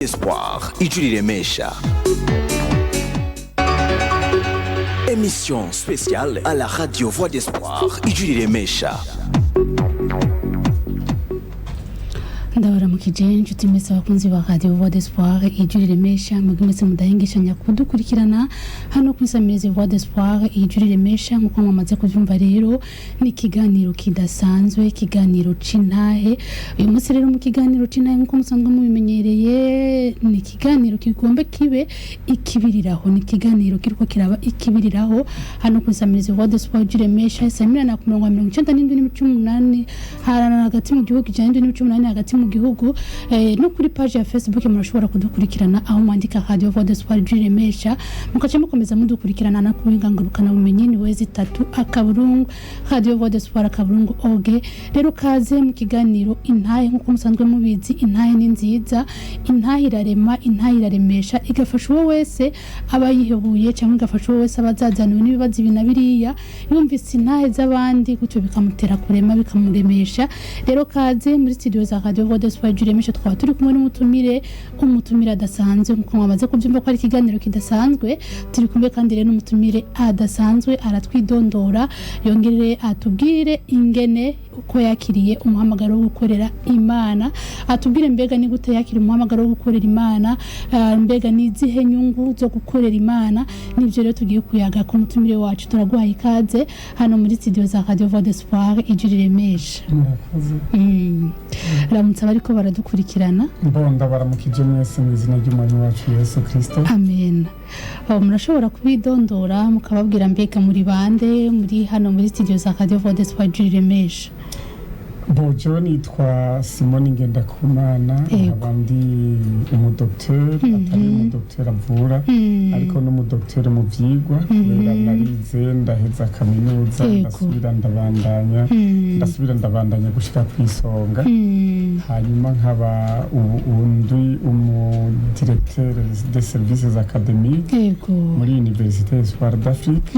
Espoir, Ijuri Remesha. Émission spéciale à la radio Voix d'Espoir, Ijuri Remesha. ndabaramukije inshuti mwese abakunzi ba radio Voix d'Espoir Ijuri Remesha mwese mudahingishanya kudukurikirana hano ku isamirizi Voix d'Espoir Ijuri Remesha nkuko mwamaze kuvyumva rero ni kiganiro kidasanzwe kiganiro cintahe uyu munsi rero mu kiganiro cintahe nkuko musanzwe mubimenyereye ni kiganiro kigombe kibe ikibiriraho ni kiganiro kiriko kiraba ikibiriraho hano ku isamirizi Voix d'Espoir Ijuri Remesha samira na 97.8 harana hagati mu gihugu 97.8 hagati mu gihugu no kuri page ya Facebook murashobora kudukurikirana aho mwandika radio Voix d'Espoir Ijuri Remesha mukace mukomeza mudukurikirana na kubingangurukana bumenyi ni wezi 3 akaburungu radio Voix d'Espoir akaburungu oge rero kaze mu kiganiro intahe nkuko musanzwe mubizi intahe ni nziza intahe irarema intahe iraremesha igafasha uwo wese abayihebuye cyangwa igafasha uwo wese abazazaniwe n'ibibazo binabiriya yumvise intahe z'abandi gutyo bikamutera kurema bikamuremesha rero kaze muri studio za radio Voix d'Espoir Ijuri Remesha twaba turi kumwe n'umutumire adasanzwe nkuko mwamaze kubyumva ko ari ikiganiro kidasanzwe turi kumwe kandi rero n'umutumire adasanzwe aratwidondora yongerere atubwire ingene uko yakiriye umuhamagaro wo gukorera Imana atubwire mbega ni gute yakiriye umuhamagaro wo gukorera Imana mbega ni izihe nyungu zo gukorera Imana nivyo rero tugiye kuyaga ku mutumire wacu turaguha ikaze hano muri studio za radio Voix d'Espoir Ijuri Remesha ramutse bariko baradukurikirana mbonda baramukije mwese mu izina ry'umwami wacu Yesu Kristo amen murashobora kubidondora mukababwira mbega muri bande muri hano muri studio za radio Voix d'Espoir Ijuri Remesha Bojo nitwa Simoni Ngendakumana abandi umudokteur atari umudokteur avura ariko n'umudokteur mu vyigwa kubera narize ndaheza kaminuza ndasubira ndabandanya gushika kwisonga hanyuma nkaba undi directeur des services académiques muri Université Espoir d'Afrique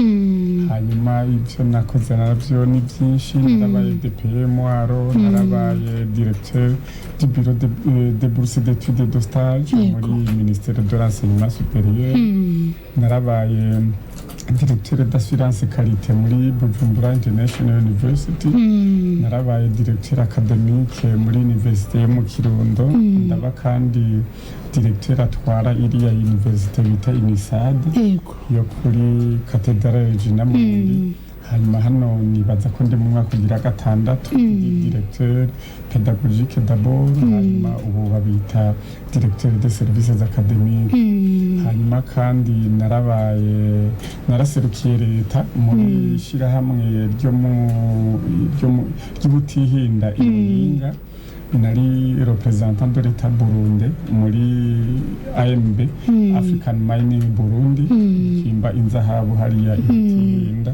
hanyuma ivyo nakoze naravyo ni byinshi ndabaye DPM waro narabaye directeur du bureau de bourse d'études et de stage muri ministère de l'enseignement supérieur narabaye directeur d'assurance qualité muri Bujumbura International University narabaye directeur académique muri université yo mu Kirundo ndaba kandi directeur atwara iriya université bita Inisad yo kuri Cathedrale Regina Mundi hanyuma hano nibaza ko ndi mu mwaka ugira gatandatu directeur pédagogique d'abord hanyuma ubu babita directeur des services académiques hanyuma kandi naraserukiye leta muri shirahamwe ry'ubutihinda Imuyinga nari représentant de l'État Burundi muri AMB African Mining Burundi himba inzahabu hariya Imuyinga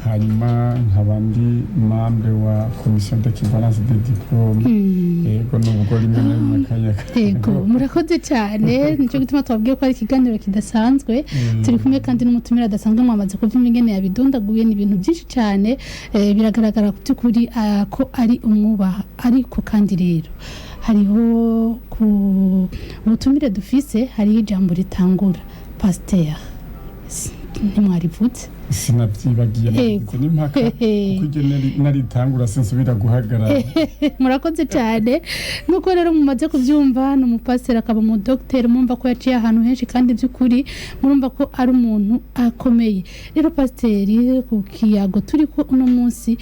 hanyuma nkabandi membre wa commission d'équivalence des diplômes ego nubwo rimwe na rimwe kayaka ego murakoze cyane nico gituma twabwiye ko ari ikiganiro kidasanzwe turi kumwe kandi n'umutumire adasanzwe mwamaze kuvyumva ingene yabidondaguye ni ibintu byinshi cyane biragaragara kuri ko ari umwubaha ariko kandi rero hariho ku mutumire dufise hari ijambo ritangura pasteur ntimwarivutse sinabyibagiye nagize n'impaka kuko naritangura sinsubira guhagarara murakoze cyane nuko rero mumaze kuvyumva no mupasera akaba mu docteur mumva ko yaciye ahantu henshi kandi by'ukuri murumva ko ari umuntu akomeye rero pasteur ku kiyago turi ko uno munsi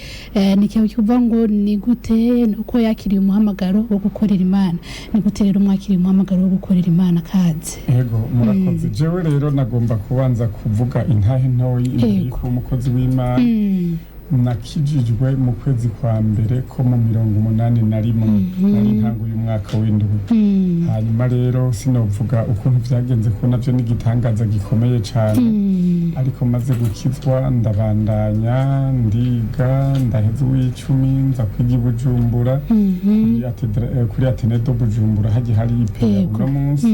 ni cyo kuvuga ngo ni gute uko yakiriye umuhamagaro wo gukorera Imana ni gute rero mwakiriye umuhamagaro wo gukorera Imana kaze yego murakoze jewe rero nagomba kubanza kuvuga intahe ntoyi ko umukozi w'Imana nakijijwe mu kwezi kwa mbere ko mu 81 nari ntango y'umwaka w'indwi hanyuma rero sinovuga ukuntu byagenze ko navyo n'igitangaza gikomeye cyane ariko maze gukizwa ndabandanya ndiga ndaheza w'icumi nza kwiga Bujumbura kuri Atene do Bujumbura haje hari IPA uno munsi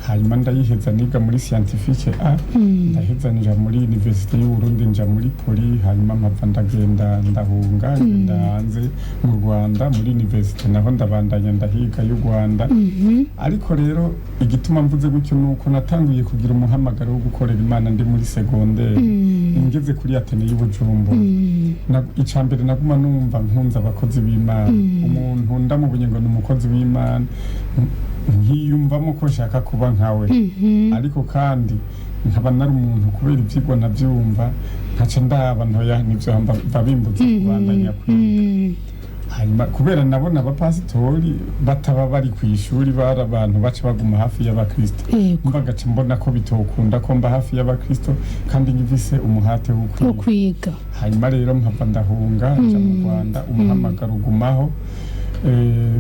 hanyuma ndayiheza niga muri scientifique A ndaheza nja muri Université y'u Burundi nja muri Poli hanyuma mpava ndagenda ndahunga ngenda hanze mu Rwanda muri university naho ndabandanya ndahiga y'u Rwanda ariko rero igituma mvuze gutyo nuko natanguye kugira umuhamagaro wo gukorera Imana ndi muri secondaire ngeze kuri Atene y'Ubujumbura icambere naguma numva nkunza abakozi b'Imana umuntu ndamubunye ngo ni umukozi w'Imana nkiyumvamo ko nshaka kuba nkawe ariko kandi nkaba nari umuntu kubera ivyigwa navyumva nkaca ndaba ntoya nivyo babimbuza kubandanya kwiga hanyuma kubera nabona abapasitori bataba bari ku ishuri bari abantu baca baguma hafi y'abakristo mbaga mbona ko bitokunda ko mba hafi y'abakristo kandi ngivise umuhate wo kwiga hanyuma rero mpava ndahunga nja mu Rwanda umuhamagaro ugumaho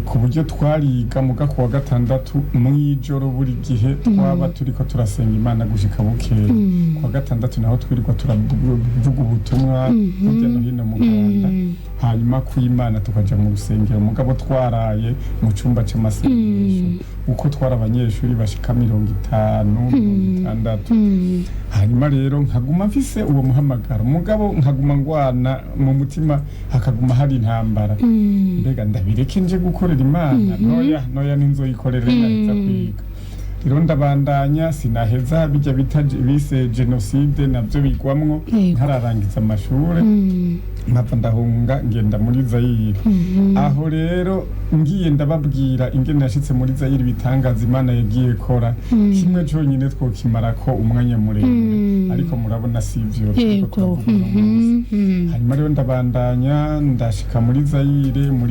ku buryo twariga muga ku wa gatandatu mw'ijoro buri gihe twaba turiko turasenga Imana gushika bukeye ku wa gatandatu naho twirirwa turavuga ubutumwa hirya no hino mu Rwanda hanyuma ku Imana tukaja mu rusengero mugabo twaraye mu cumba c'amasengesho uko twara abanyeshuri bashika 50 60 hanyuma rero nkaguma mfise uwo muhamagaro mugabo nkaguma ngwana mu mutima hakaguma hari intambara mbega ndabireke nje gukorera Imana noya ninzoyikorera naheza kwiga rero ndabandanya sinaheza bijya bise genocide navyo bigwamwo ntararangiza amashure mpava ndahunga ngenda muri Zaire aho rero ngiye ndababwira ingene nashitse muri Zaire bitangaza Imana yagiye kora kimwe cyonyine twokimara ko umwanya muremure ariko murabona sivyo hanyuma rero ndabandanya ndashika muri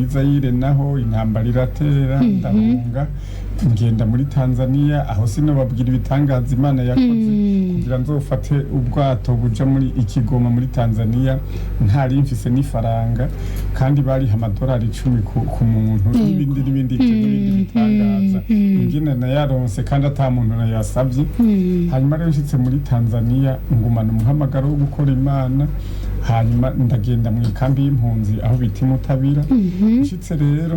Zaire naho intambara iratera ndahunga ngenda muri Tanzania aho sinababwira ibitangaza Imana yakoze kugira nzofate ubwato buja muri Ikigoma muri Tanzania ntari mfise n'ifaranga kandi bari amadolari 10 ku muntu n'ibindi bitangaza ingene nayaronse kandi ata muntu nayasavye hanyuma rero nshitse muri Tanzania ngumana umuhamagaro wo gukora Imana hanyuma ndagenda mu ikambi y'impunzi aho bita Mutabira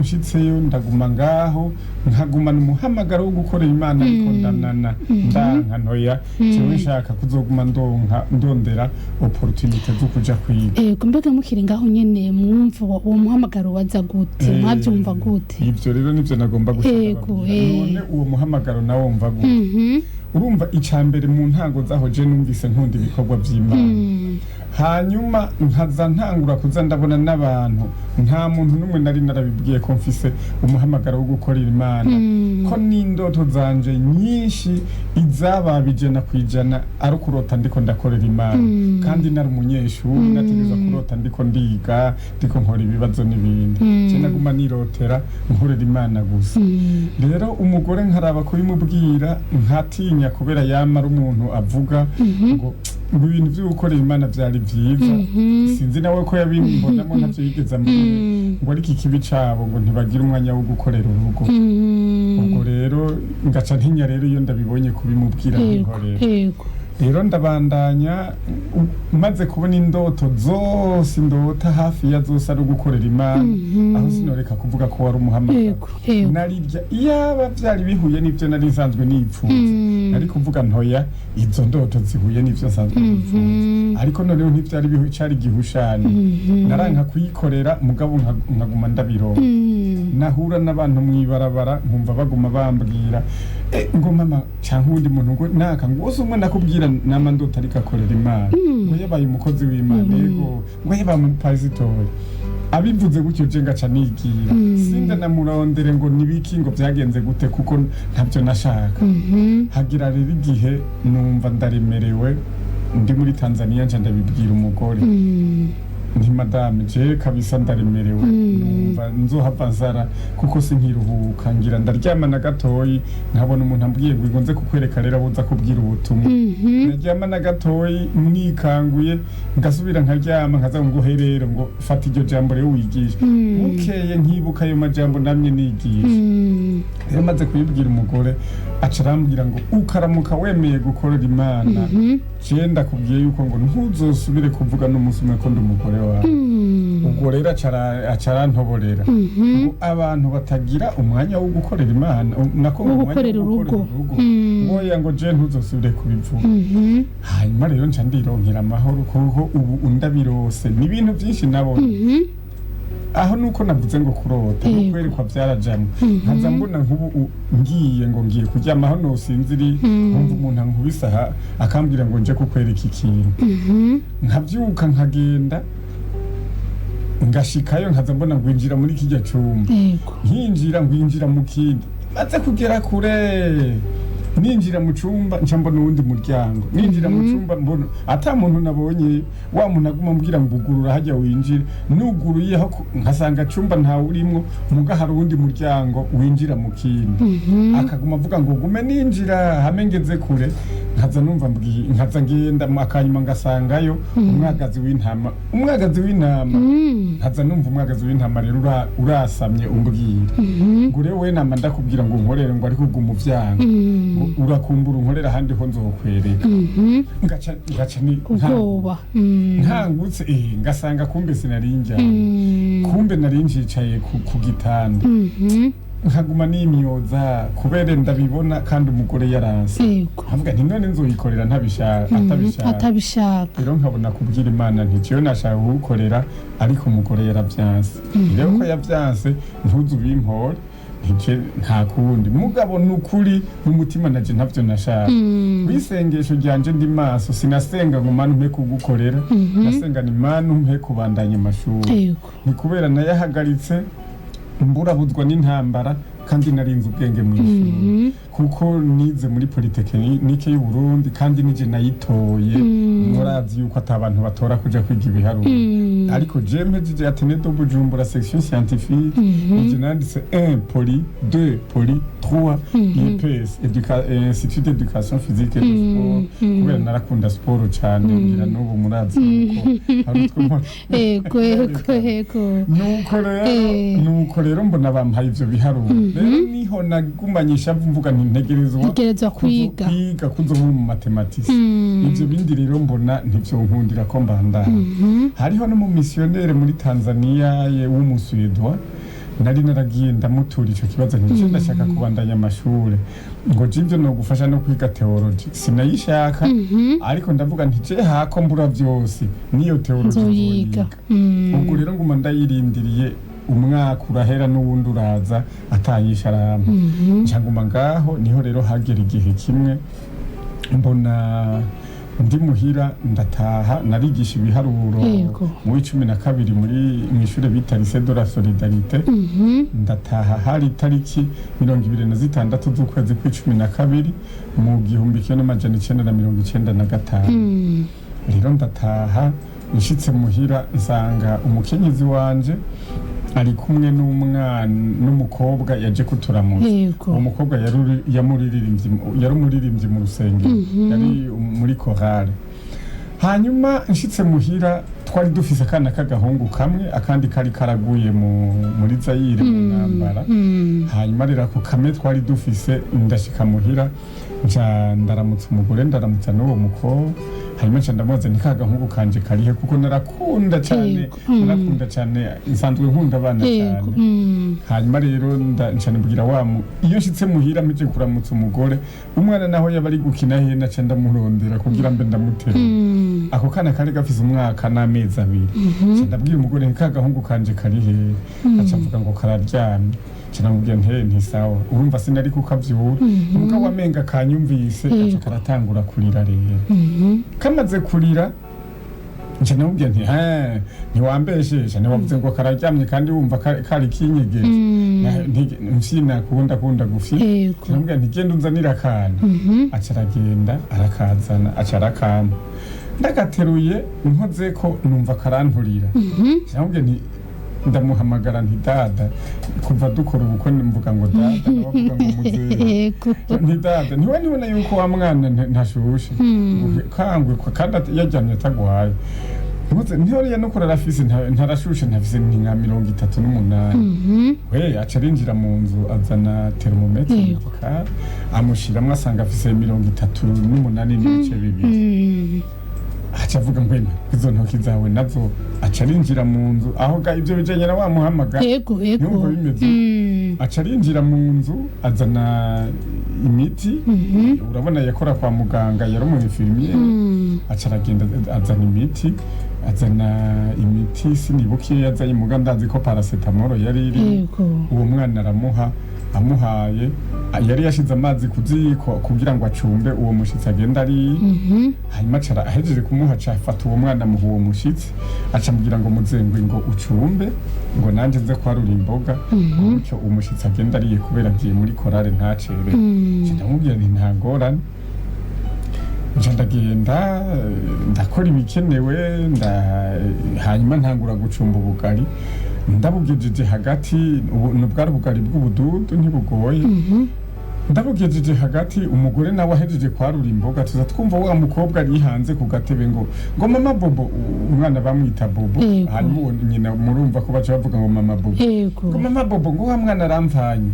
nshitseyo ndaguma ngaho nkagumana umuhamagaro wo gukora Imana ariko ndanana ndanka ntoya cyo nshaka kuzoguma ndondera opportunity zo kuja kwiga mbega mukiri ngaho nyene mwumva uwo muhamagaro waza gute mwavyumva gute ivyo rero nivyo nagomba gushaka none uwo muhamagaro nawo wumva gute urumva icambere mu ntango zaho je numvise nkunda ibikorwa vy'Imana hanyuma nkaza ntangura kuza ndabona n'abantu nta muntu n'umwe nari narabibwiye ko mfise umuhamagaro wo gukorera Imana ko n'indoto zanje nyinshi izababije na kwijana ari kurota ndiko ndakorera Imana kandi nari umunyeshuri nategeza kurota ndiko ndiga ndiko nkora ibibazo n'ibindi je naguma nirotera nkorera Imana gusa rero umugore nkaraba ko bimubwira nkatinya kubera yamara umuntu avuga ngo ibintu byo gukorera Imana byari byiza sinzi nawe ko yabimbonamo ntavyo yigeza ngo ariko ikibi cabo ngo ntibagira umwanya wo gukorera urugo ubwo rero ngaca ntinya rero iyo ndabibonye kubimubwira nkorera rero ndabandanya maze kubona indoto zose ndota hafi ya zose ari gukorera Imana aho sinoreka kuvuga ko wari umuhamagaro narirya yaba byari bihuye n'ivyo nari nsanzwe nipfuza nari kuvuga ntoya izo ndoto zihuye n'ivyo nsanzwe nipfuza ariko noneho ntivyari bihuye cari gihushani naranka kuyikorera mugabo nkaguma ndabironka nahura n'abantu mwibarabara nkumva baguma bambwira ngo mama canke undi muntu ngo naka ngo wose umwe nakubwira nama ndota ariko akorera Imana ngo yabaye umukozi w'Imana yego ngo yabaye umupasitori abivuze gutyo je ngaca nigira sinda namurondere ngo nibiki ngo byagenze gute kuko ntavyo nashaka hagira rero igihe numva ndaremerewe ndi muri Tanzania nje ndabibwira umugore nti madame je kabisa ndaremerewe numva nzohava nzara kuko sinkiruhuka ngira ndaryama na gatoyi nkabona umuntu ambwiye ngo nze kukwereka rero buza kubwira ubutumwa ndaryama na gatoyi mwikanguye ngasubira nkaryama nkaza ngo herero ngo fata iryo jambo rero wigisha bukeye nkibuka ayo majambo namye nigisha rero maze kuyibwira umugore aca arambwira ngo ukaramuka wemeye gukorera Imana je ndakubwiye yuko ngo ntuzosubire kuvuga n'umunsi umwe ko ndi umugore umugore wawe ubwo rero acarantoborera ngo abantu batagira umwanya wo gukorera Imana nako gukorera urugo ngoya ngo je ntuzosubire kubivuga hanyuma rero nca ndironkera amahoro kuko ubu undabirose ni ibintu byinshi nabonye aho nuko navuze ngo kurota no kwerekwa byarajamwe nkaza mbona nk'ubu ngiye kuryama aho nosinziri nkumva umuntu ankubisa akambwira ngo nje kukwereka ikintu nkabyuka nkagenda ngashikayo nkaza mbona ngwinjira muri kijya cyumba nkinjira mu kindi maze kugera kure ninjira mu cyumba nca mbona uwundi muryango ninjira mu cyumba mbona ata muntu nabonye wa muntu aguma mbwira ngo ugurura hajya winjira nuguruye aho nkasanga cyumba ntawe urimo muga hari uwundi muryango winjira mu kindi akaguma avuga ngo gume ninjira hame ngeze kure nkaza ngenda akanyuma ngasangayo umwagazi w'intama nkaza numva umwagazi w'intama rero urasamye umbwira ngo rero we nama ndakubwira ngo nkorere ngo ariko uguma uvyanga urakumbura unkorera ahandi ho nzokwereka ngaca ni ubwoba nkangutse ngasanga kumbe sinarinjya kumbe narinjicaye ku gitanda nkaguma n'imyoza kubera ndabibona kandi umugore yaranse avuga nti none nzoyikorera atabishaka rero nkabona kubwira Imana nti cyo nashaka gukorera ariko umugore yaravyanse rero ko yavyanse ntuzu bimpora nta kundi mugabo nukuri mu mutima naje ntavyo nashaka kwisengesho ryanje ndi maso sinasenga ngo Mana umpe kugukorera nasenga ni Mana umpe kubandanya amashuri ni kubera nayahagaritse mburabuzwa n'intambara kandi narinze ubwenge mu ishuri kuko nize muri Polytechnique y'u Burundi kandi nije nayitoye murazi yuko atabantu batora kuja kwiga ibiharuro ariko je mpejeje Ateneo de Bujumbura section scientifique nije nanditse 1 poly 2 poly 3 IPS Institut d'éducation physique et de sport kubera narakunda sport cyane ngira n'ubu murazi kuko hari nuko rero mbona bampaye ivyo biharuro rero niho nagumanyisha mvuga ntegerezwa kwiga kuzo mu mathematics ivyo bindi rero mbona ntivyo nkundira ko mbandana hariho no mu missionnaire muri Tanzania w'umuswedwa nari naragiye ndamutura ico kibazo ntice ndashaka kubandanya amashure ngo jivyo no gufasha no kwiga theology sinayishaka ariko ndavuga ntice hako mbura byose niyo theology nzoyiga ubwo rero nguma ndayirindiriye umwaka urahera n'uwundi uraza atanyisharama cyangwa ngaho niho rero hagera igihe kimwe mbona ndi muhira ndataha narigisha ibiharuro mu 12 muri mw'ishure bita Lycée de la Solidarité ndataha hari tariki 26 z'ukwezi kwa12 mu 1995 rero ndataha nshitse muhira nsanga umukenyezi wanje ari kumwe n'umukobwa yaje kuturamutsa umukobwa yari umuririmbyi mu rusengero yari muri chorale hanyuma nshitse muhira twari dufise akana k'agahungu kamwe akandi kari karaguye muri Zaire mu ntambara hanyuma rero ako kamwe twari dufise ndashika muhira ndaramutsa umugore ndaramutsa n'uwo mukobwa hanyuma nca ndamubaza nti kagahungu kanje karihe kuko narakunda cyane nsanzwe nkunda abana cyane hanyuma rero nca nibwira iyo nshitse muhira mije kuramutsa umugore umwana naho yaba ari gukina hena nca ndamurondera kugira mbe ndamutera ako kana kari gafise umwaka n'amezi 2 nca ndabwira umugore nti kagahungu kanje karihe aca avuga ngo kararyamye kinamubwiye ntisawa urumva sinari kukavyura umugabo wamenga kanyumvise aca karatangura kurira rero kamaze kurira nje namubwiye ntiwambeshesha ntiwavuze ngo kararyamye kandi wumva kari kinyegeje ntinakunda gufya kinamubwiye ntigenda unzanira akana aca aragenda arakazana aca arakama ndagateruye nkoze ko numva karanturira kinamubwiye ndamuhamagara nti dada kuva dukora ubukwe mvuga ngo dada nabavuga ngo muzehe nti dada ntiwe nibona yuko wa mwana ntashushe kangwe kandi yajyamye atagwaye ntihoriye no kurara afise ntarashushe ntafise nka 38 we aca arinjira mu nzu azana thermometre amushiramwo asanga afise 38 n'ibice bibiri acavuga ngo izo ntoki zawe nazo aca arinjira mu nzu aho ga ibyo bijanye na wa muhamagara yego numva bimeze aca arinjira mu nzu azana imiti urabona yakora kwa muganga yari umufirmier aca aragenda azana imiti sinibukiye yazanye muganda azi ko paracetamol yari iri uwo mwana aramuha amuhaye yari yashize amazi kuziko kugira ngo acumbe uwo mushitsi agenda ari hanyuma acara ahejeje kumuha afata uwo mwana mu uwo mushitsi aca mugira ngo muzengwe ngo ucumbe ngo nanje nze kwarura imboga bityo umushitsi agenda ariye kubera agiye muri korale ntacere ndamubwira nti ntagorane ndagenda ndakora ibikenewe hanyuma ntangura gucumba ubugari ndabugejeje hagati n'ubwari ubugari bw'ubududu ntibugoye ndabugejeje hagati umugore nawe ahejeje kwarura imboga tuza twumva wa mukobwa ari hanze ku gatebe ngo mama bobo umwana bamwita bobo hanyuma uwo nyina murumva ko baca bavuga ngo mama bobo ngo mama bobo ngo wa mwana aramvanye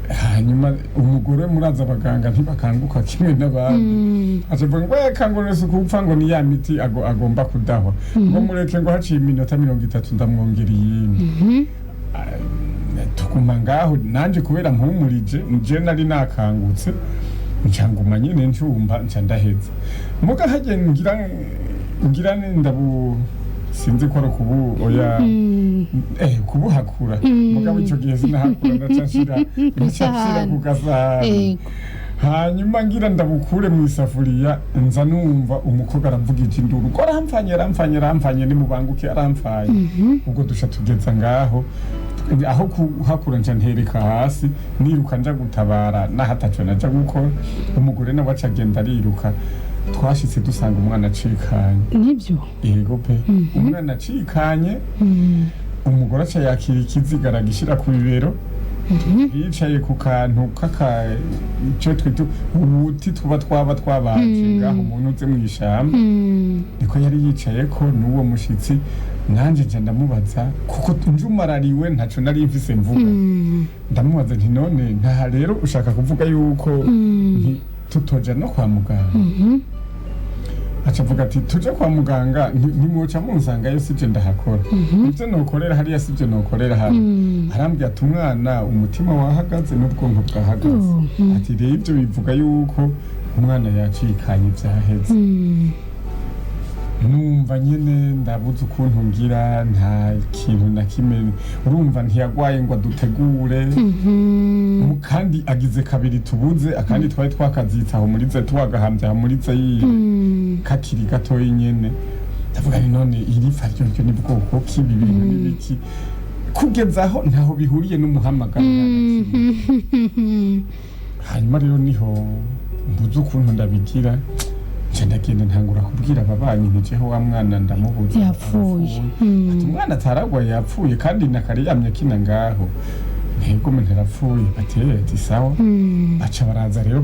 hanyuma umugore muraza abaganga ntibakanguka kimwe n'abandi avuga ngo yakangurese ukupfa ngo ni ya miti agomba kudahwa ngo mureke ngo haciye iminota 30 ndamwongera iyindi tukuma ngaho nanje kubera mpumurije nje nari nakangutse ncanguma nyine ncumba nca ndaheza muga haje ngira ndabu sinzi ko kubu oya kubuhakura mugabo icyo gihe sinahakura ndacashira kugaza hanyuma ngira ndabukure mu isafuriya nza numva umukobwa aravuga induru ko aramfanye ni mubanguke aramfaye ubwo dusha tugeza ngaho aho kuhakura nca ntereka hasi niruka nja gutabara nahatacho naja gukora umugore nawe acagenda ariruka twashitse dusanga umwana acikanye nibyo yego pe umwana acikanye umugore aca yakira ikiziga gishira ku bibero yicaye ku kantu icyo twita ubuti twaba twabaje ngaho umuntu uze mu ishamba niko yari yicaye ko n'uwo mushitsi nanje nje ndamubaza kuko njumarariwe ntaco nari mfise mvuga ndamubaza nti none nta rero ushaka kuvuga yuko tutoja no kwa muganga acavuga ati tuje kwa muganga ntimuca munsanga yo sije ndahakora ivyo nokorera hariya sije nokorera hano arambwira ati umwana umutima wahagaze n'ubwonko bwahagaze ati rero ivyo bivuga yuko umwana yacikanye vyaheze numva nyene ndabuze ukuntu ngira nta kintu na kimwe urumva ntiyagwaye ngo adutegure kandi agize kabiri tubuze akandi twari twakazitsa aho murize twagahambya murize yiye kakiri gatoyi nyene ndavuga ni none iri faryo ni bwoko kibi bintu nibiki kugezaho ntaho bihuriye n'umuhamagaro hanyuma rero niho mbuze ukuntu ndabigira ndagenda ntangura kubwira ababanyi ntijeho wa mwana ndamubuze yapfuye ati umwana ataragwaye yapfuye kandi nakariyamye kina ngaho ntego umuntu arapfuye ati sawa baca baraza rero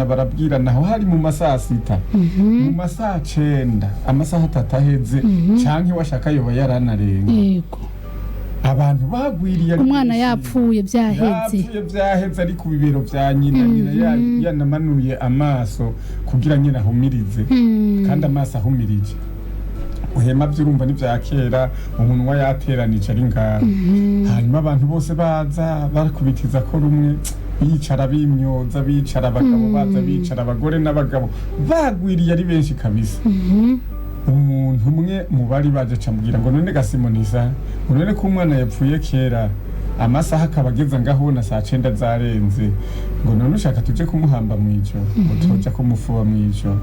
barabwirana aho hari mu masaha 6 mu masaha 9 amasaha 3 aheze canke washaka yoba yaranarenga yego abantu bagwiriye umwana yapfuye byaheze ari ku bibero vya nyina yanamanuye amaso kugira nyina ahumirize kandi amaso ahumirije uhema byurumva n'ivyakera umunwa yateranije ari ngaho hanyuma abantu bose baza barakubitiza ko rumwe bicara bimyoza bicara abagabo baza bicara abagore n'abagabo bagwiriye ari benshi kabisa umuntu umwe mu bari baje camubwira ngo none Gasimonisa none ko umwana yapfuye kera amasaha akabageza ngaho na saa 9 zarenze ngo none ushaka tuje kumuhamba mwijoro ngo toja kumufuba mwijoro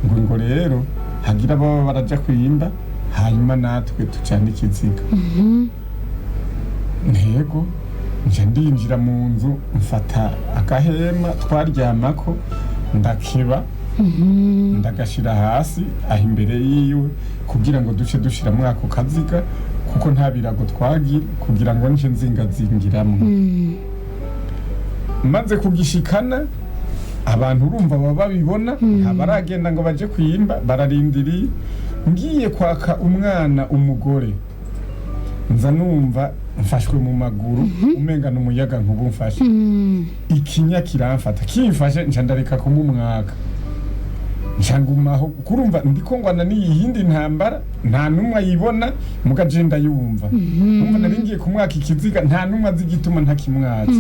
ngo rero hagira baba baraja kwimba hanyuma natwe tucana ikiziga ntego nje ndinjira mu nzu mfata akahema twaryamako ndakeba ndagashira hasi aho imbere yiwe kugira ngo duce dushira muri ako kaziga kuko nta birago twagira kugira ngo nje nzingazingiramwe maze kugishikana abantu urumva baba babibona ntabaragenda ngo baje kwimba bararindiriye ngiye kwaka umwana umugore nza numva mfashwe mu maguru umenga n'umuyaga nkubu mfashe ikinya kiramfata kimfashe nca ndareka kumumwaka ncangumaho kurumva ndiko ngwana n'iyindi ntambara nta numwe ayibona mugagenda yumva umva naringiye kumwaka ikiziga nta numwe azigituma ntakimwatse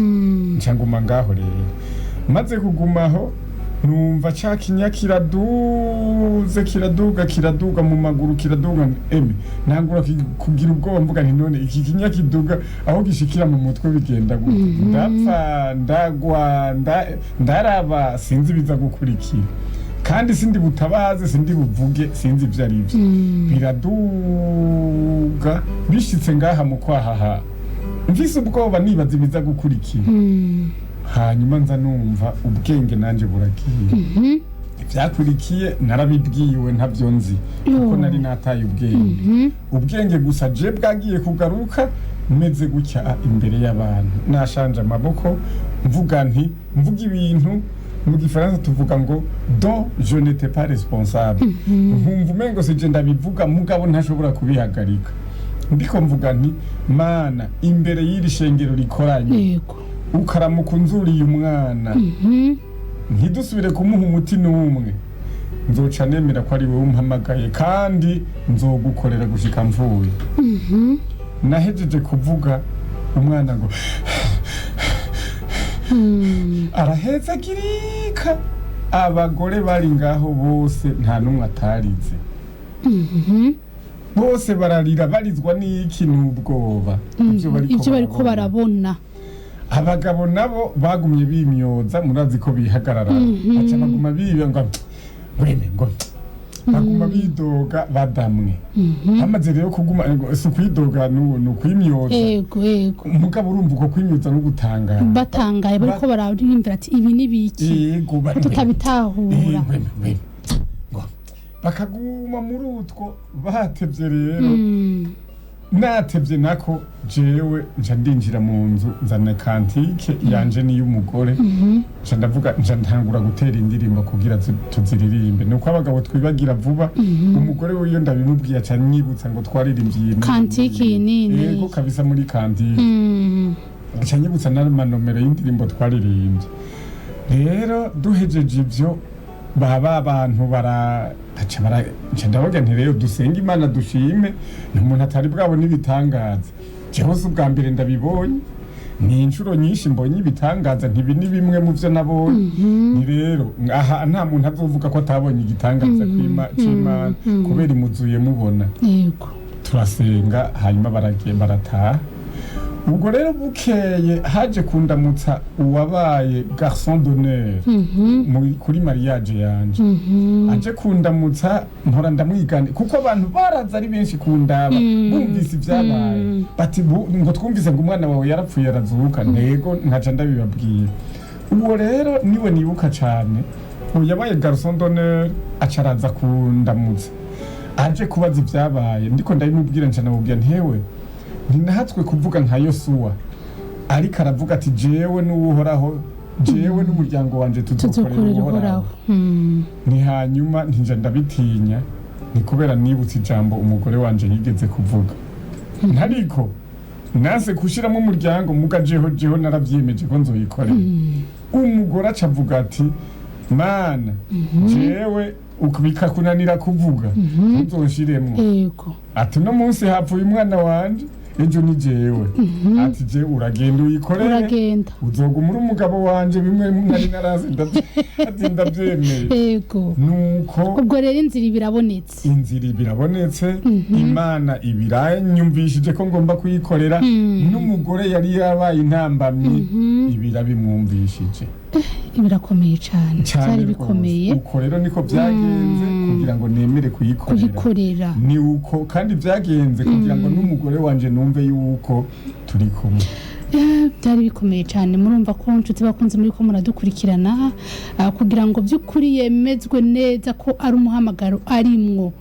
ncanguma ngaho rero maze kugumaho numva ca kinya kiraduga mu maguru kiraduga nangura kugira ubwoba mvuga nti none iki kinya kiduga aho gishikira mu mutwe bigenda gute ndapfa ndagwa ndaraba sinzi biza gukurikira kandi sindi butabaze sindi buvuge sinzi ivyo ari byo biraduga bishitse ngaha mu kwahaha mvise ubwoba nibaza ibiza gukurikira hanyuma nza numva ubwenge nanje buragiye ivyakurikiye narabibwiwe ntavyo nzi kuko nari nataye ubwenge gusa je bwagiye kugaruka meze gutya imbere y'abantu nashanje amaboko mvuga ibintu mu gifaransa tuvuga ngo donc je n'étais pas responsable nkumva umengo sije ndabivuga mugabo ntashobora kubihagarika ndiko mvuga nti mana imbere y'iri shengero rikoranye ukaramuka unzuriye umwana ntidusubire kumuha umuti n'umwe nzoca nemera ko ari wowe umpamagaye kandi nzogukorera gushika mvuye nahejeje kuvuga umwana ngo araheza girika abagore bari ngaho bose nta numwe atarize bose bararira barizwa n'iki n'ubwoba ivyo bariko barabona abagabo nabo bagumye bimyoza murazi ko bihagarara aca baguma bibe ngo baguma bidoga badamwe amaze rero kuguma si kwidoga no kwimyoza umugabo urumva uko kwimyoza no gutangara batangaye bariko bararimbira ati ibi ni biki tutabitahura bakaguma muri utwo batevye rero natevye nako jewe nca ndinjira mu nzu nzana kantike yanje n'iy'umugore nca ndavuga nca ntangura gutera indirimbo kugira tuziririmbe nuko abagabo twibagira vuba umugore we iyo ndabimubwiye aca nyibutsa ngo twaririmbiye kantike nini yego kabisa muri kantike aca nyibutsa n'amanomero y'indirimbo twaririmbye rero duhejeje ivyo baba abantu ndavuga nti rero dusenga Imana dushime n'umuntu atari bwabo n'ibitangaza jewe ubwa mbere ndabibonye ni inshuro nyinshi mbonye ibitangaza ntibi ni bimwe mu vyo nabonye ni rero aha nta muntu azovuga ko atabonye igitangaza c'Imana kubera imuzuye mubona yego turasenga hanyuma baragiye barataha ubwo rero bukeye haje kundamutsa uwabaye garçon d'honneur kuri mariage yanje aje kundamutsa mpora ndamwigane kuko abantu baraza ari benshi kundaba bumvise ivyabaye bati ngo twumvise ngo umwana wawe yarapfuye arazuka ntego nkaca ndabibabwira uwo rero niwe nibuka cane yabaye garçon d'honneur acaraza kundamutsa aje kubaza ivyabaye ndiko ndabimubwira nca namubwira ntewe ninahatswe kuvuga nka Yosuwa ariko aravuga ati jewe n'uhoraho jewe n'umuryango wanje tuzokorera uhoraho ni hanyuma ntinja ndabitinya ni kubera nibutse ijambo umugore wanje yigeze kuvuga ntariko nase kushiramo umuryango mugajeho naravyiyemeje ko nzoyikorera umugore acavuga ati mana jewe ukubika kunanira kuvuga nzonshiremwo ati no munsi hapfuye umwana wanje ejo ni jewe ati je uragenda uyikorere uzogumura umugabo wanje bimwe nari narazi ndavyemeye yego nuko ubwo rero inzira birabonetse Imana ibiranyumvishije ko ngomba kuyikorera n'umugore yari yabaye intambamyi ibirabimwumvishije birakomeye cyane bikomeye uko rero niko byagenze kugira ngo nemere kuyikorera ni uko kandi byagenze kugira ngo n'umugore wanje numve yuko turi kumwe byari bikomeye cyane murumva ko inshuti bakunze muri ko muradukurikirana kugira ngo by'ukuri yemezwe neza ko ari umuhamagaro arimwo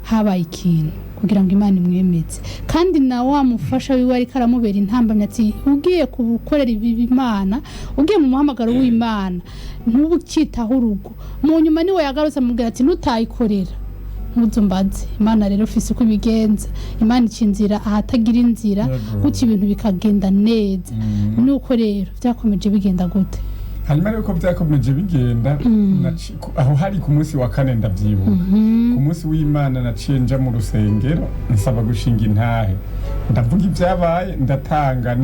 habaye ikintu kugira ngo Imana imwemeze kandi na wa mufasha wiwe ariko aramubera intambamye ati ugiye kubukorera Imana ugiye mu muhamagaro w'Imana ntubukitaho urugo mu nyuma niwe yagarutse amubwira ati nutayikorera muzumbaze Imana rero ufise uko ibigenza Imana icinzira ahatagira inzira gutyo ibintu bikagenda neza nuko rero byakomeje bigenda gute hanyuma rero ko byakomeje bigenda aho hari ku munsi wa kane ndavyibuka ku munsi w'Imana naciye nja mu rusengero nsaba gushinga intahe ndavuga ibyabaye ndatanga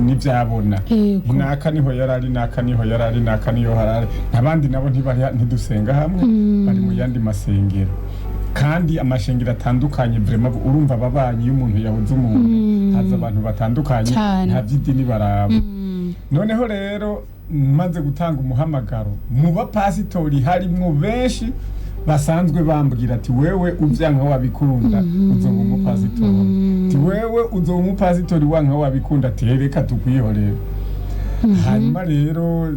n'ivyabona naka niho yarari naka niho yarari naka niyo harari abandi nabo ntidusenga hamwe bari mu yandi masengero kandi amashengero atandukanye vraiment urumva ababanyi y'umuntu yabuze umuntu haza abantu batandukanye nta vy'idini baraba noneho rero maze gutanga umuhamagaro mu bapasitori harimwo benshi basanzwe bambwira ati wewe uvyanka wabikunda uzoba umupasitori ati wewe uzoba umupasitori wanka wabikunda tereka tukwihorera hanyuma rero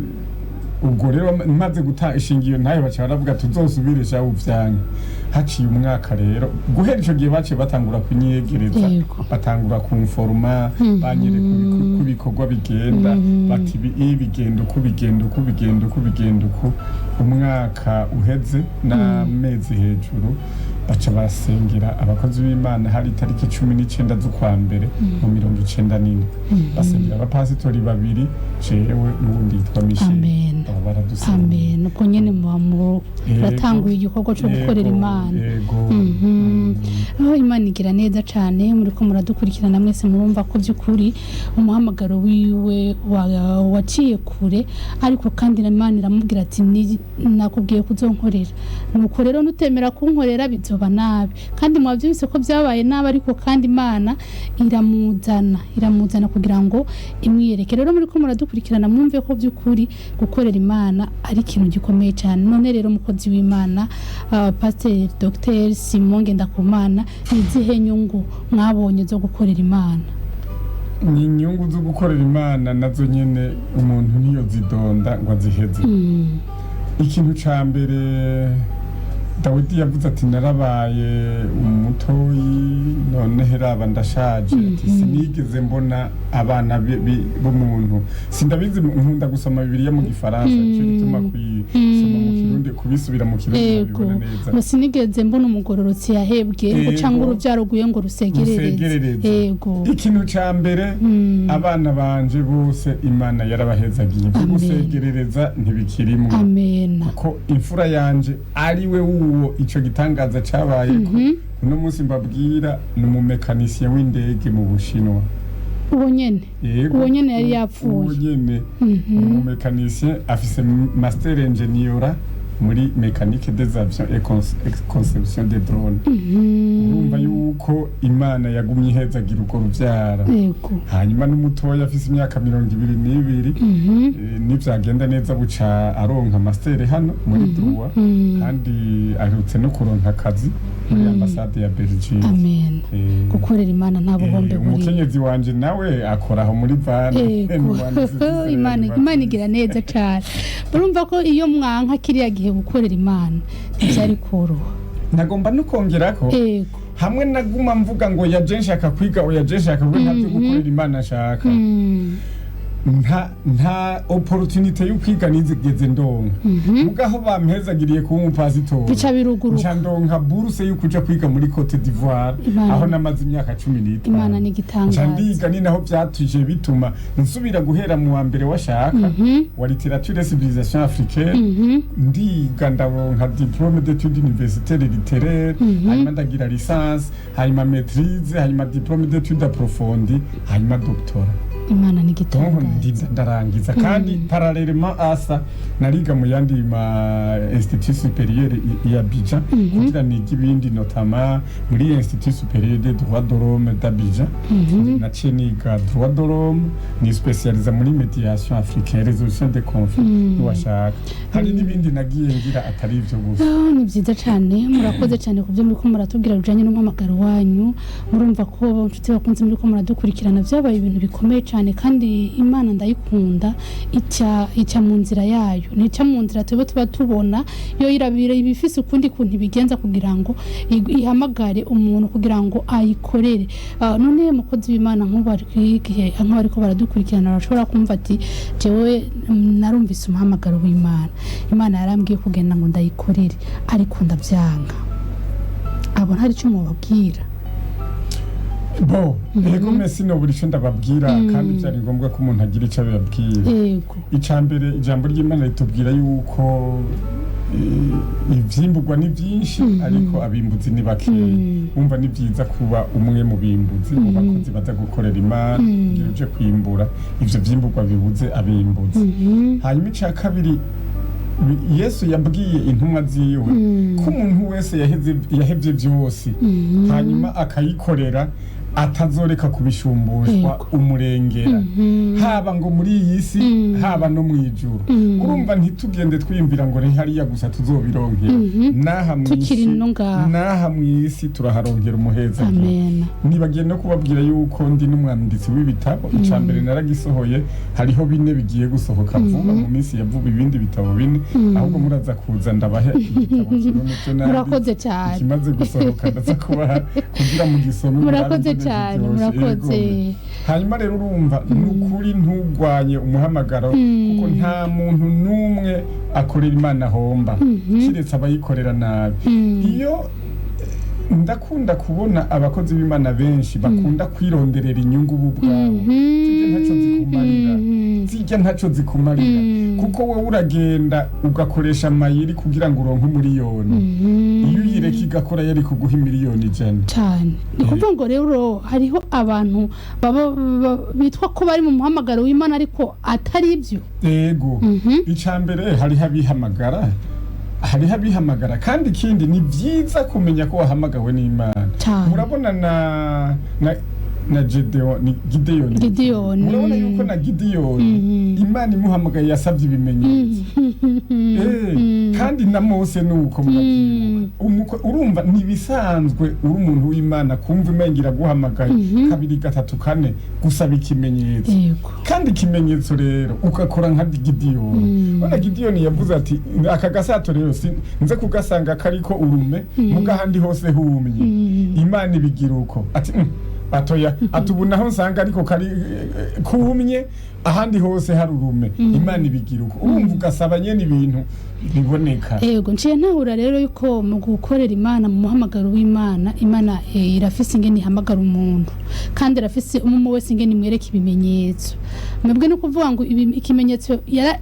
ubwo rero maze gutashingiye ntayo bacha baravuga tuzosubire sha uvyanka haciye umwaka rero guhera ico gihe baciye batangura kunyegereza batangura kumforma banyere kubikorwa bigenda bati bigenda uko umwaka uheze n'amezi hejuru baca basengera abakozi b'Imana hari tariki 19 z'ukwa mbere mu 1994 basengera abapasitori babiri jewe n'ubundi yitwa Michel amen uko nyene mu batanguye igikorwa cyo gukorera Imana Imana igira neza cyane muriko muradukurikirana mwese murumva ko by'ukuri umuhamagaro wiwe waciye kure ariko kandi Imana iramubwira ati nakubwiye kuzonkorera nuko rero nutemera kunkorera bizoba nabi kandi mwavyumvise ko byabaye nabi ariko kandi Imana iramuzana kugira ngo imwiyereke rero muriko muradukurikirana mwumve ko by'ukuri gukorera Imana ari ikintu gikomeye cyane none rero mukozi w'Imana Pastor Dr Simon Ngendakumana izihe nyungu mwabonye zo gukorera Imana ni inyungu zo gukorera Imana nazo nyene umuntu niyo zidonda ngo aziheze ikintu ca mbere Dawidi yavuze ati narabaye umutoyi none heraba ndashaje ati sinigeze mbona abana b'umuntu sindabizi nkunda gusoma Bibiliya mu Gifaransa cyo gituma kuyisoma mu Kirundi kubisubira mu Kirundi bibona neza sinigeze mbona umugororotsi yahebwe ucanga urubyaro guye ngo rusegerereze yego ikintu ca mbere abana banje bose Imana yarabahezagiye gusegerereza ntibikirimo amen kuko imfura yanje ari we uwo ico gitangaza cabaye ko uno munsi mbabwira ni umumekanisye w'indege mu Bushinwa uwo nyene yari yapfuye uwo nyene umumekanisye afise master engineer muri mécanique des avions et conception des drones urumva yuko Imana yagumye ihezagira uko ruvyara hanyuma n'umutoya afise imyaka 22 nivyagenda neza buca aronka master hano muri droit kandi arutse no kuronka akazi muri ambassade ya Belgique amen gukorera Imana nta buhombe buri umukenyezi wanje nawe akora aho muri Bane Imana igira neza cyane urumva ko iyo mwanka kiriya gihe gukorera Imana byari koroha nagomba no kongerako hamwe naguma mvuga ngo yajenshaka kwiga yajenshaka kwiga ntabyo gukorera Imana ashaka nta opportunity yo kwiga nizigeze ndonka mugaho bampezagiriye kuba umupasitori bica biruguru ndonka buruse yo kuja kwiga muri Cote d'Ivoire aho namaze imyaka 15 Imana ni gitangaza ndiga ni naho byatuje bituma nsubira guhera mu wa mbere washaka wa littérature et civilisation africaine ndiga ndaronka diplôme d'études universitaires littéraires hanyuma ndagira licence hanyuma maîtrise hanyuma diplôme d'études approfondies hanyuma doctorat Imana ni gitangaza ndarangiza kandi parallèlement asa nariga mu yandi ma institut supérieur ya Abidjan kugira nigi bindi notamment muri institut supérieur de droit de l'homme d'Abidjan naciye niga droit de l'homme ni spécialisé muri médiation africaine résolution des conflits washaka hari n'ibindi nagiye ngira atari ivyo gusa ni byiza cyane murakoze cyane ku byo muri ko muratubwira bijanye n'umuhamagaro wanyu murumva ko inshuti bakunze muri ko muradukurikirana byabaye ibintu bikomeye cyane kandi Imana ndayikunda icya mu nzira yayo nica mu nzira tuba tubona yo irabira ibifise ukundi kuntu bigenza kugira ngo ihamagare umuntu kugira ngo ayikorere none mukozi w'Imana nk'ubarwigiye nk'abariko baradukurikirana bashobora kumva ati jewe narumvise umuhamagaro w'Imana Imana yarambwiye kugenda ngo ndayikorere ariko ndavyanga abo ntari cyo mubabwira bo ego mesi no buri cyo ndababwira kandi byari ngombwa ko umuntu agira icyo ababwira. Yego. Icambere ijambo ry'Imana ritubwira yuko ivyimburwa ni byinshi ariko abimbuzi ni bakeya. Umva ni byiza kuba umwe mu bimbuzi mu bakozi baza gukorera Imana kugira uje kwimbura ivyo vyimburwa bibuze abimbuzi. Hanyuma ica kabiri Yesu yabwiye intumwa ziwe ko umuntu wese yahevye byose hanyuma akayikorera atazoreka kubishumbushwa umurengera haba ngo muri iyi si haba no mwijuru. Urumva ntitugende twiyumvira ngo ni hariya gusa tuzobironkera naha mwisi turaharonkera umuheza. Nibagiye no kubabwira yuko ndi n'umwanditsi w'ibitabo. Icambere naragisohoye, hariho 4 bigiye gusohoka vuba mu minsi ya vuba, ibindi bitabo 4 ahubwo muraza kuza ndabahe igitabo kimwe mucyo nandi murakoze cyane kimaze gusohoka ndaza kubaha kugira mu gisome. Murakoze cyane, murakoze. Hanyuma rero urumva n'ukuri ntugwanye umuhamagaro kuko nta muntu n'umwe akorera Imana homba kiretse abayikorera nabi. Iyo ndakunda kubona abakozi b'Imana benshi bakunda kwironderera inyungu ubwabo, zijya ntaco zikumarira kuko wowe uragenda ugakoresha amayeri kugira ngo uronke miliyoni, iyo uyireka igakora yari kuguha miliyoni 100 cyane. Ni kuvuga ngo rero hariho abantu bitwa ko bari mu muhamagaro w'Imana ariko atari ibyo. Yego. Icambere hariho abihamagara kandi ikindi ni byiza kumenya ko wahamagawe n'Imana. Murabona na Gideon. Murabona yuko na Gideon Imana imuhamagaye yasabye ibimenyetso. Kandi na Mose nuko murabyibuka. Urumva nibisanzwe uri umuntu w'Imana kumva imengira guhamagaye 2 3 4 gusaba ikimenyetso. Kandi ikimenyetso rero ukakora nka Gideon. Ona Gideon yavuze ati aka gasato rero nze kugasanga kariko urume mugahandi hose humye. Imana ibigira uko ati atoya atubunaho nsanga ariko kari kumye ahandi hose hari urume. Imana ibigira uko. Urumva ugasaba nyene ibintu biboneka. Yego nciye ntahura rero yuko mu gukorera Imana mu muhamagaro w'Imana, Imana irafise ingene ihamagara umuntu kandi irafise umwe wese ingene imwereka ibimenyetso. Mwebwe no kuvuga ngo ikimenyetso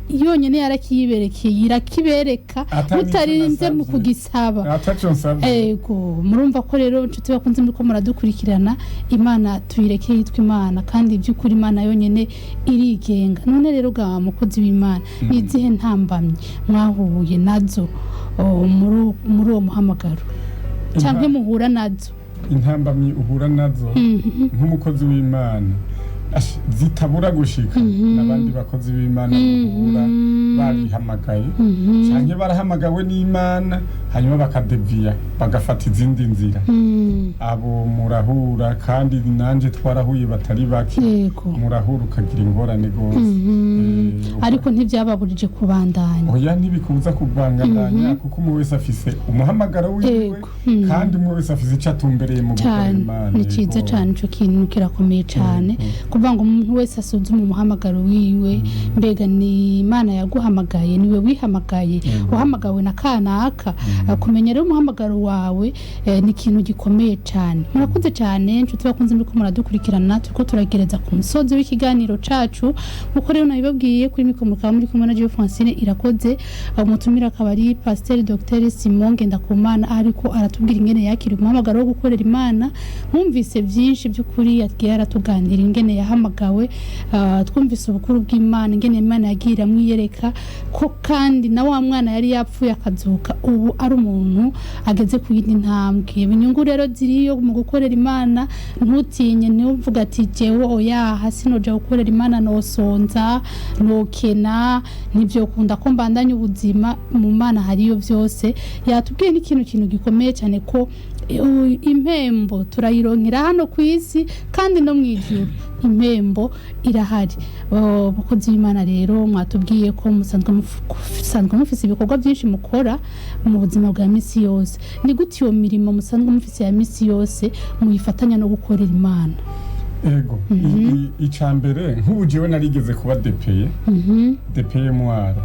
yonyene yarakiyiberekeye irakibereka mutarinze mu kugisaba. Ataco nsaba. Yego murumva ko rero nshuti bakunze muri ko muradukurikirana, Imana tuyireke yitwa Imana kandi iby'ukuri Imana yonyene irigenga. None rero ga mukozi w'Imana nizihe ntambamye mwahuye nazo muri uwo muhamagaro cyangwa muhura nazo? Intambamye uhura nazo nk'umukozi w'Imana zitabura gushika n'abandi bakozi b'Imana bahura barihamagaye cyangwa barahamagawe n'Imana hanyuma bakadeviya bagafata izindi nzira. Abo murahura kandi nanje twarahuye batari bake. Murahura ukagira ingorane gose ariko ntivyababurije kubandanya. Oya ntibikubuza kubandanya kuko umwe wese afise umuhamagaro wiwe kandi umwe wese afise icyo atumbereye mu gukora Imana. Ni cyiza cyane ico kintu kirakomeye cyane kuvuga ngo umuntu wese asuzuma umuhamagaro wiwe, mbega ni Imana yaguhamagaye, niwe wihamagaye, uhamagawe na kanaka. Kumenya rero umuhamagaro wawe ni ikintu gikomeye cyane. Murakoze cyane nshuti bakunze muri ko muradukurikirana, turiko turagereza ku musozi w'ikiganiro cacu uko rero nabibabwiye kuri mikoro mukaba muri kumwe na Jean Francine Irakoze. Umutumira akaba ari Pasteur Dr Simon Ngendakumana ariko aratubwira ingene yakira umuhamagaro wo gukorera Imana. Mwumvise byinshi by'ukuri yagiye aratuganira ingene yahamagawe, twumvise ubukuru bw'Imana ingene Imana yagira mwiyereka ko kandi na wa mwana yari yapfuye akazuka ubu ari umuntu ageze ku yindi ntambwe. Ibinyungu rero ziriyo mu gukorera Imana, ntutinye ntuvuga ati jewe oya hasi noja gukorera Imana nosonza nokena nivyo kunda ko mbandanya ubuzima mu Mana hariyo byose. Yatubwiye n'ikintu gikomeye cyane ko impembo turayironkera hano ku isi kandi no mwijuru impembo irahari. Bakozi b'Imana rero mwatubwiye ko musanzwe mufise ibikorwa byinshi mukora mu buzima bwa misi yose. Ni gute iyo mirimo musanzwe mufise ya misi yose muyifatanya no gukorera Imana? Ego icambere nk'ubujewe narigeze kuba DPE mwaro.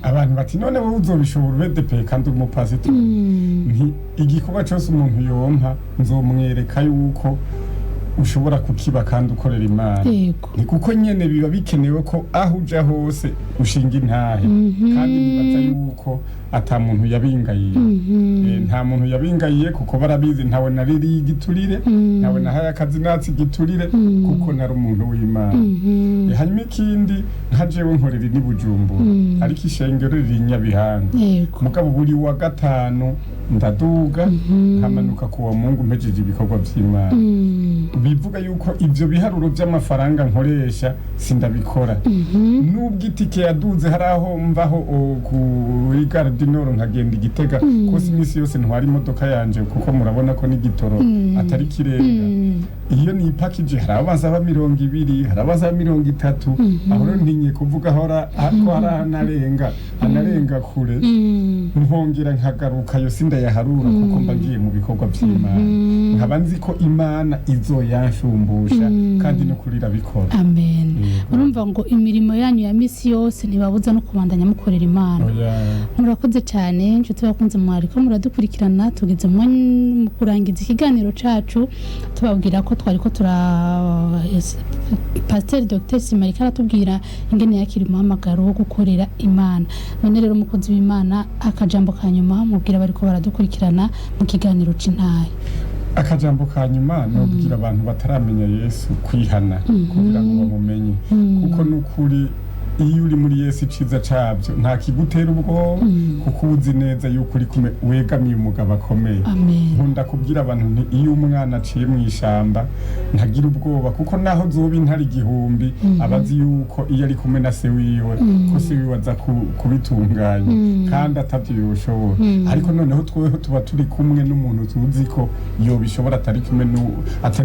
Abantu bati none wowe uzobishobora ube DPE kandi umupasitori? Nti igikorwa cyose umuntu yompa nzomwereka yuko ushobora kukiba kandi ukorera Imana. Ni kuko nyene biba bikenewe ko aho uja hose ushinga intahe, kandi nibaza yuko ata muntu yabingayiye. Nta muntu yabingayiye kuko barabizi ntawe nariri igiturire, ntawe nahaye akazi natsi igiturire, kuko nari umuntu w'Imana. Hanyuma ikindi nka jewe nkorera ni Bujumbura, ariko ishengero riri Nyabihanga. Mugabo buri wa gatanu ndaduga nkamanuka kuwa Mungu mpejeje ibikorwa vy'Imana. Bivuga yuko ivyo biharuro vy'amafaranga nkoresha sindabikora. Nubwo itike yaduze haraho mvaho kuri Gare du Nord nkagenda Igitega, kose imisi yose ntwara imodoka yanje kuko murabona ko n'igitoro atari kirenga. Iyo ni package harabaza ba 200, harabaza 30, aho rero ntinye kuvuga hora ko anarenga kure. Nkongera nkagaruka yo sindayaharura kuko mbagiye mu bikorwa vy'Imana. Nkaba nzi ko Imana izoyanshumbusha kandi no kurira bikora. Amen. Urumva ngo imirimo yanyu ya misi yose ntibabuza no kubandanya mukorera Imana. Murakoze cyane inshuti bakunze mwariko muradukurikirana, tugeze mu kurangiza ikiganiro cacu tubabwira ko twariko Pasteur Dr Simarika aratubwira ingene yakiri umuhamagaro wo gukorera Imana. None rero umukozi w'Imana akajambo kanyuma mubwira bariko baradukurikirana mu kiganiro c'intahe. Akajambo kanyuma no kugira abantu bataramenya Yesu kwihana kugira ngo bamumenye, kuko nukuri iyo uri muri Yesu iciza cabyo nta kigutera ubwo, kuko uzi neza yuko uri kume wegamiye umugabo akomeye. Nkunda kubwira abantu nti iyo umwana aciye mu ishamba ntagira ubwoba, kuko naho zoba intari igihumbi abazi yuko iyo ari kumwe na se wiwe ko se wiwe aza kubitunganya kandi atavyo yoshobora. Ariko noneho tweho tuba turi kumwe n'umuntu tuzi ko yo bishobora atari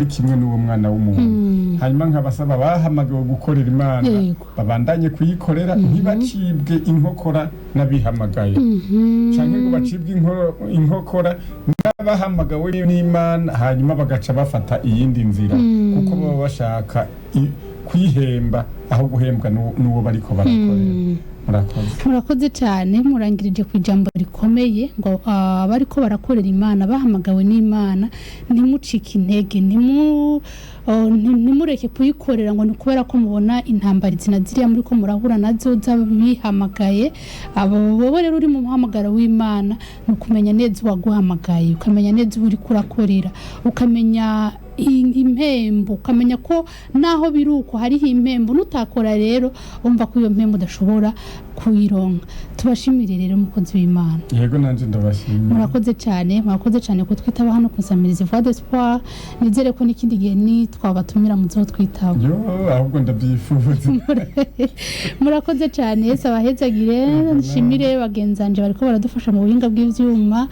kimwe n'uwo mwana w'umuntu. Hanyuma nkabasaba bahamagawe gukorera Imana babandanye kuyikorera, ntibacibwe inkokora n'abihamagaye, canke ngo bacibwe inkokora n'abahamagawe n'Imana hanyuma bagaca bafata iyindi nzira, kuko baba bashaka kwihemba aho guhembwa n'uwo bariko barakorera. Murakoze cyane, murangirije ku ijambo rikomeye ngo bariko barakorera Imana bahamagawe n'Imana ntimucike intege, ntimureke kuyikorera ngo nikubera ko mubona intambara zinaziriya muri ko murahura nazo z'abihamagaye. Abo rero uri mu muhamagaro w'Imana nukumenya neza uwaguhamagaye, ukamenya neza uri kurakorera, ukamenya impembo, ukamenya ko naho biruko hariho impembo nutakora rero umva ko iyo mpembo udashobora kuyironka. Tubashimire rero mukozi w'Imana. Yego nanje ndabashimira. Murakoze cyane ko twitaba hano kusamiriza Voix d'Espoir. Nizere ko n'ikindi gihe ni twabatumira muzo twitaba. Yo ahubwo ndabyifuza. Murakoze cyane, Yesu abahezagire. Nshimire bagenzanje bariko baradufasha mu buhinga bw'ivyuma,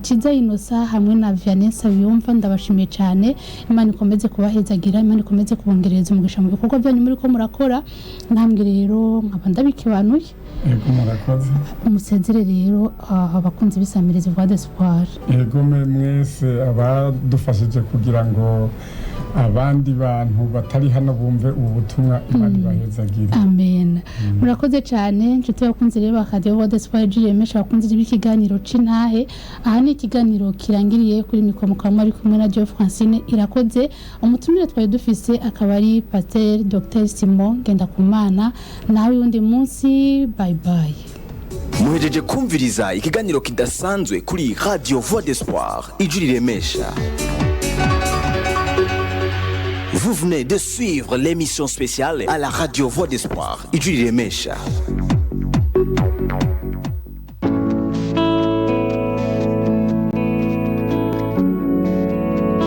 Ciza Inosa hamwe na Vanessa Biyumva, ndabashimiye cyane. Imana ikomeze kubahezagira, Imana ikomeze kubongereza umugisha mu bikorwa byanyu muri ko murakora. Namwe rero nkaba ndabikibanuye. Yego murakoze. Umusezere rero abakunzi bisamiriza Voix d'Espoir. Yego mwese abadufashije kugira ngo abandi bantu batari hano bumve ubu butumwa Imana ibahezagire. Amen. Murakoze cyane inshuti bakunze rero bakadiyo Voix d'Espoir yemesha bakunze b'ikiganiro c'intahe. Aha ni ikiganiro kirangiriye kuri mikoro mukaba ari kumwe na Joe Francine Irakoze. Umutumire twari dufise akaba ari Pasteur Dr Simon Ngendakumana. Nawe undi munsi, bye bye. Muhejeje kumviriza ikiganiro kidasanzwe kuri Radio Voix d'Espoir ijwi riremesha. Vous venez de suivre l'émission spéciale à la Radio Voix d'Espoir ijwi riremesha.